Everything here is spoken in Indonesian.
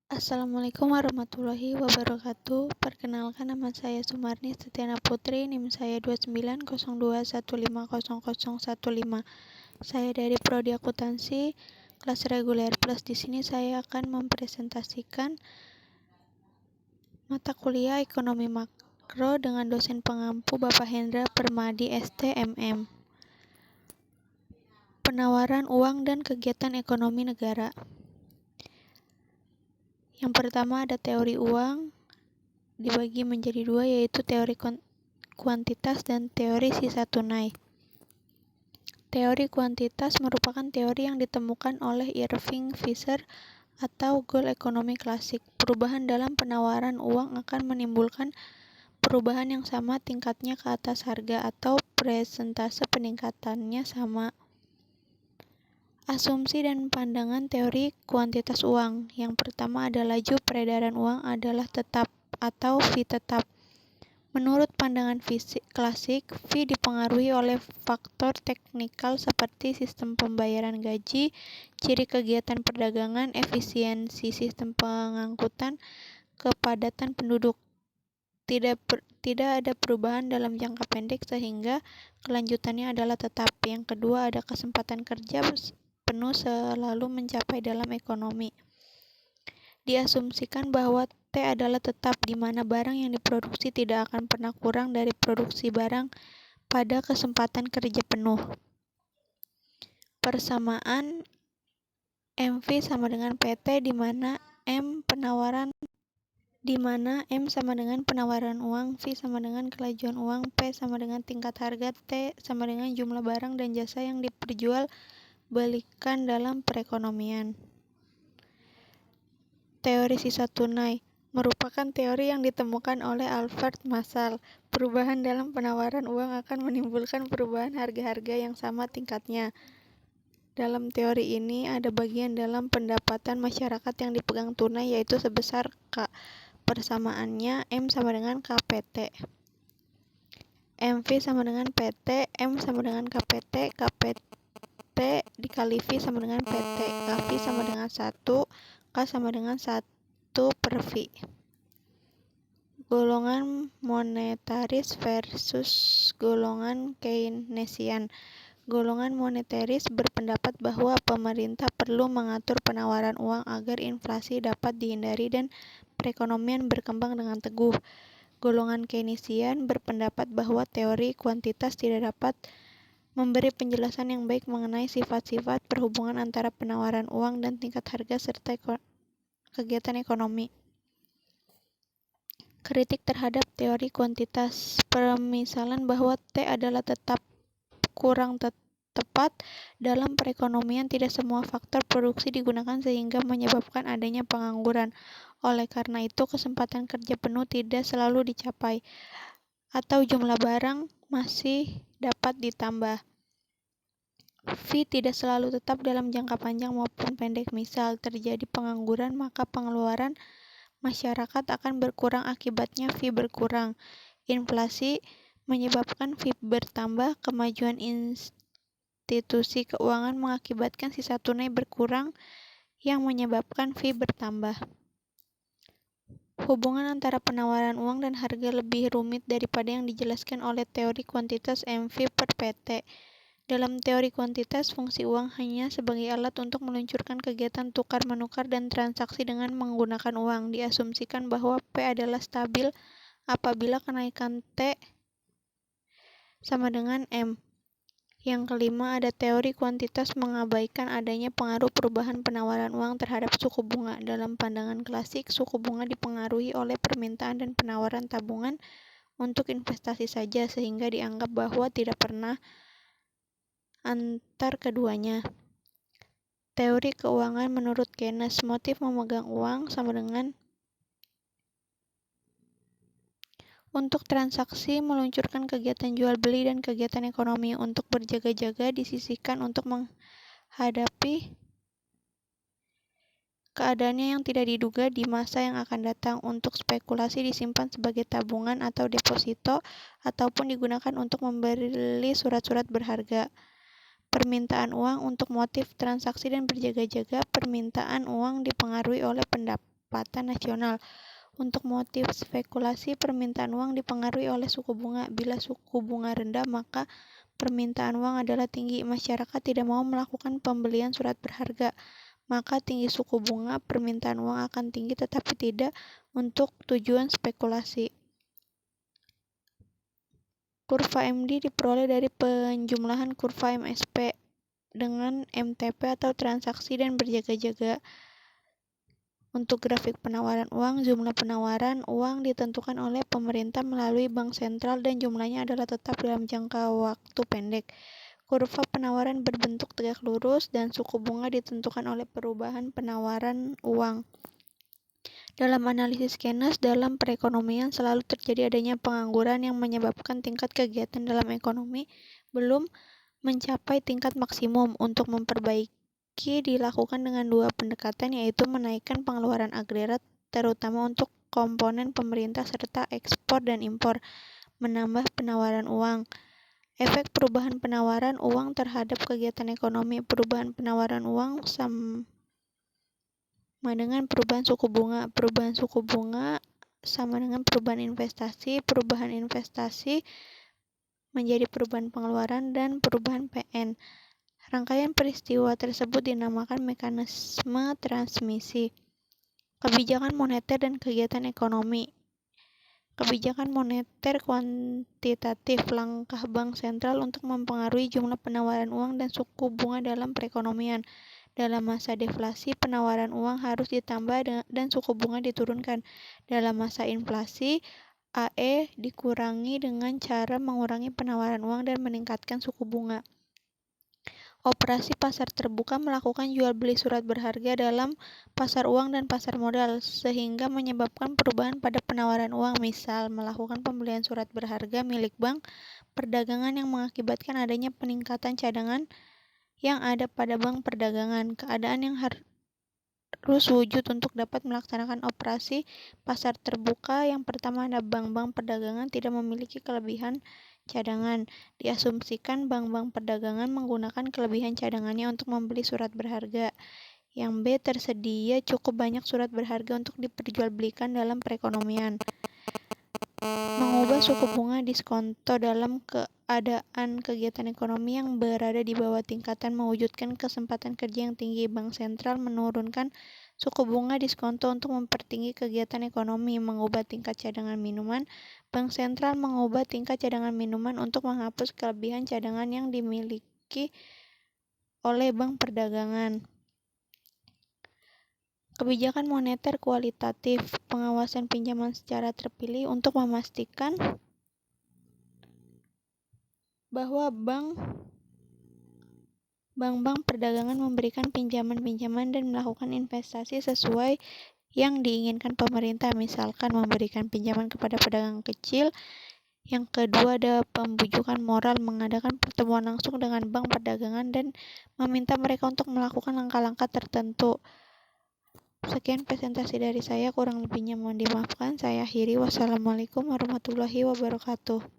Assalamualaikum warahmatullahi wabarakatuh. Perkenalkan, nama saya Sumarni Setiana Putri, NIM saya 2902150015. Saya dari Prodi Akuntansi kelas reguler plus. Di sini saya akan mempresentasikan mata kuliah Ekonomi Makro dengan dosen pengampu Bapak Hendra Permadi STMM. Penawaran uang dan kegiatan ekonomi negara. Yang pertama ada teori uang, dibagi menjadi dua, yaitu teori kuantitas dan teori sisa tunai. Teori kuantitas merupakan teori yang ditemukan oleh Irving Fisher atau goal ekonomi klasik. Perubahan dalam penawaran uang akan menimbulkan perubahan yang sama tingkatnya ke atas harga atau presentase peningkatannya sama. Asumsi dan pandangan teori kuantitas uang. Yang pertama ada laju peredaran uang adalah tetap atau V tetap. Menurut pandangan fisik klasik, V dipengaruhi oleh faktor teknikal seperti sistem pembayaran gaji, ciri kegiatan perdagangan, efisiensi sistem pengangkutan, kepadatan penduduk. Tidak ada perubahan dalam jangka pendek sehingga kelanjutannya adalah tetap. Yang kedua ada kesempatan kerja penuh selalu mencapai dalam ekonomi. Diasumsikan bahwa T adalah tetap, di mana barang yang diproduksi tidak akan pernah kurang dari produksi barang pada kesempatan kerja penuh. Persamaan MV sama dengan PT, di mana M sama dengan penawaran uang, V sama dengan kelajuan uang, P sama dengan tingkat harga, T sama dengan jumlah barang dan jasa yang diperjual belikan dalam perekonomian. Teori sisa tunai merupakan teori yang ditemukan oleh Albert Marshall. Perubahan dalam penawaran uang akan menimbulkan perubahan harga-harga yang sama tingkatnya. Dalam teori ini ada bagian dalam pendapatan masyarakat yang dipegang tunai, yaitu sebesar K. Persamaannya M sama dengan KPT. MV sama dengan PT, M sama dengan KPT, KPT dikali V sama dengan PT, KV sama dengan 1, K sama dengan 1 per V. Golongan monetaris versus golongan Keynesian. Golongan monetaris berpendapat bahwa pemerintah perlu mengatur penawaran uang agar inflasi dapat dihindari dan perekonomian berkembang dengan teguh. Golongan Keynesian berpendapat bahwa teori kuantitas tidak dapat memberi penjelasan yang baik mengenai sifat-sifat perhubungan antara penawaran uang dan tingkat harga serta kegiatan ekonomi. Kritik terhadap teori kuantitas. Permisalan bahwa T adalah tetap kurang tepat dalam perekonomian. Tidak semua faktor produksi digunakan sehingga menyebabkan adanya pengangguran. Oleh karena itu, kesempatan kerja penuh tidak selalu dicapai, atau jumlah barang masih dapat ditambah. V tidak selalu tetap dalam jangka panjang maupun pendek. Misal, terjadi pengangguran, maka pengeluaran masyarakat akan berkurang, akibatnya V berkurang. Inflasi menyebabkan V bertambah. Kemajuan institusi keuangan mengakibatkan sisa tunai berkurang yang menyebabkan V bertambah. Hubungan antara penawaran uang dan harga lebih rumit daripada yang dijelaskan oleh teori kuantitas MV per PT. Dalam teori kuantitas, fungsi uang hanya sebagai alat untuk meluncurkan kegiatan tukar-menukar dan transaksi dengan menggunakan uang. Diasumsikan bahwa P adalah stabil apabila kenaikan T sama dengan M. Yang kelima, ada teori kuantitas mengabaikan adanya pengaruh perubahan penawaran uang terhadap suku bunga. Dalam pandangan klasik, suku bunga dipengaruhi oleh permintaan dan penawaran tabungan untuk investasi saja, sehingga dianggap bahwa tidak pernah antar keduanya. Teori keuangan menurut Keynes, motif memegang uang sama dengan untuk transaksi, meluncurkan kegiatan jual beli dan kegiatan ekonomi. Untuk berjaga-jaga disisihkan untuk menghadapi keadaannya yang tidak diduga di masa yang akan datang. Untuk spekulasi disimpan sebagai tabungan atau deposito, ataupun digunakan untuk membeli surat-surat berharga. Permintaan uang untuk motif transaksi dan berjaga-jaga. Permintaan uang dipengaruhi oleh pendapatan nasional. Untuk motif spekulasi, permintaan uang dipengaruhi oleh suku bunga. Bila suku bunga rendah, maka permintaan uang adalah tinggi. Masyarakat tidak mau melakukan pembelian surat berharga, maka tinggi suku bunga, permintaan uang akan tinggi, tetapi tidak untuk tujuan spekulasi. Kurva MD diperoleh dari penjumlahan kurva MSP dengan MTP atau transaksi dan berjaga-jaga. Untuk grafik penawaran uang, jumlah penawaran uang ditentukan oleh pemerintah melalui bank sentral dan jumlahnya adalah tetap dalam jangka waktu pendek. Kurva penawaran berbentuk tegak lurus dan suku bunga ditentukan oleh perubahan penawaran uang. Dalam analisis Keynes dalam perekonomian selalu terjadi adanya pengangguran yang menyebabkan tingkat kegiatan dalam ekonomi belum mencapai tingkat maksimum. Untuk memperbaiki dilakukan dengan dua pendekatan, yaitu menaikkan pengeluaran agrarat terutama untuk komponen pemerintah serta ekspor dan impor, menambah penawaran uang. Efek perubahan penawaran uang terhadap kegiatan ekonomi. Perubahan penawaran uang sama dengan perubahan suku bunga. Perubahan suku bunga sama dengan perubahan investasi. Perubahan investasi menjadi perubahan pengeluaran dan perubahan PN. Rangkaian peristiwa tersebut dinamakan mekanisme transmisi. Kebijakan moneter dan kegiatan ekonomi. Kebijakan moneter kuantitatif, langkah bank sentral untuk mempengaruhi jumlah penawaran uang dan suku bunga dalam perekonomian. Dalam masa deflasi, penawaran uang harus ditambah dan suku bunga diturunkan. Dalam masa inflasi, AE dikurangi dengan cara mengurangi penawaran uang dan meningkatkan suku bunga. Operasi pasar terbuka melakukan jual beli surat berharga dalam pasar uang dan pasar modal, sehingga menyebabkan perubahan pada penawaran uang. Misal, melakukan pembelian surat berharga milik bank perdagangan yang mengakibatkan adanya peningkatan cadangan yang ada pada bank perdagangan. Keadaan yang harus wujud untuk dapat melaksanakan operasi pasar terbuka. Yang pertama, ada bank-bank perdagangan tidak memiliki kelebihan cadangan. Diasumsikan bank-bank perdagangan menggunakan kelebihan cadangannya untuk membeli surat berharga. Yang B, tersedia cukup banyak surat berharga untuk diperjualbelikan dalam perekonomian. Mengubah suku bunga diskonto dalam keadaan kegiatan ekonomi yang berada di bawah tingkatan mewujudkan kesempatan kerja yang tinggi. Bank sentral menurunkan suku bunga diskonto untuk mempertinggi kegiatan ekonomi. Mengubah tingkat cadangan minuman. Bank sentral mengubah tingkat cadangan minuman untuk menghapus kelebihan cadangan yang dimiliki oleh bank perdagangan. Kebijakan moneter kualitatif, pengawasan pinjaman secara terpilih untuk memastikan bahwa bank-bank perdagangan memberikan pinjaman-pinjaman dan melakukan investasi sesuai yang diinginkan pemerintah, misalkan memberikan pinjaman kepada pedagang kecil. Yang kedua, ada pembujukan moral, mengadakan pertemuan langsung dengan bank perdagangan dan meminta mereka untuk melakukan langkah-langkah tertentu. Sekian presentasi dari saya, kurang lebihnya mohon dimaafkan. Saya akhiri. Wassalamualaikum warahmatullahi wabarakatuh.